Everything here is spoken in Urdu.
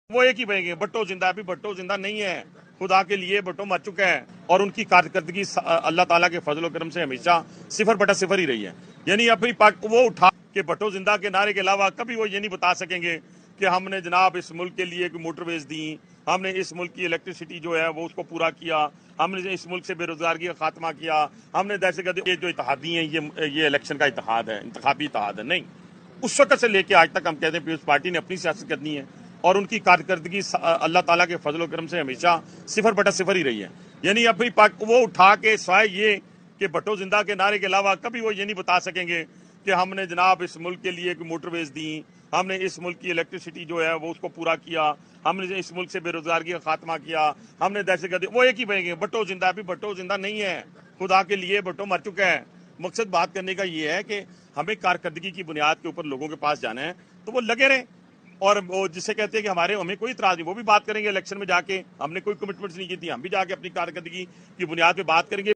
وہ ایک ہی بنے گے، بھٹو زندہ ہے۔ ابھی بھٹو زندہ نہیں ہے، خدا کے لیے بھٹو مر چکا ہے، اور ان کی کارکردگی اللہ تعالیٰ کے فضل و کرم سے ہمیشہ 0/0 ہی رہی ہے۔ یعنی اپنی وہ اٹھا کہ بھٹو زندہ کے نعرے کے علاوہ کبھی وہ یہ نہیں بتا سکیں گے کہ ہم نے جناب اس ملک کے لیے موٹر ویز دی، ہم نے اس ملک کی الیکٹریسٹی جو ہے وہ اس کو پورا کیا، ہم نے اس ملک سے بے روزگاری کا خاتمہ کیا، ہم نے دہشت گردی۔ یہ جو اتحادی ہیں یہ الیکشن کا اتحاد ہے، انتخابی اتحاد ہے نہیں۔ اس وقت سے لے کے آج تک ہم کہتے ہیں پیپلز پارٹی نے اپنی سیاست کرنی ہے، اور ان کی کارکردگی اللہ تعالیٰ کے فضل و کرم سے ہمیشہ 0/0 ہی رہی ہے۔ یعنی اپنی وہ اٹھا کے سوائے یہ کہ بھٹو زندہ کے نعرے کے علاوہ کبھی وہ یہ نہیں بتا سکیں گے کہ ہم نے جناب اس ملک کے لیے موٹر ویز دی، ہم نے اس ملک کی الیکٹریسٹی جو ہے وہ اس کو پورا کیا، ہم نے اس ملک سے بے روزگاری کا خاتمہ کیا، ہم نے دہشت گردی۔ وہ ایک ہی بنے گے، بھٹو زندہ ہے۔ ابھی بھٹو زندہ نہیں ہے، خدا کے لیے بھٹو مر چکا ہے۔ مقصد بات کرنے کا یہ ہے کہ ہمیں کارکردگی کی بنیاد کے اوپر لوگوں کے پاس جانا ہے، تو وہ لگے رہیں، اور وہ جسے کہتے ہیں کہ ہمیں کوئی اعتراض نہیں، وہ بھی بات کریں گے الیکشن میں جا کے، ہم نے کوئی کمٹمنٹس نہیں کی تھی، ہم بھی جا کے اپنی کارکردگی کی بنیاد پہ بات کریں گے۔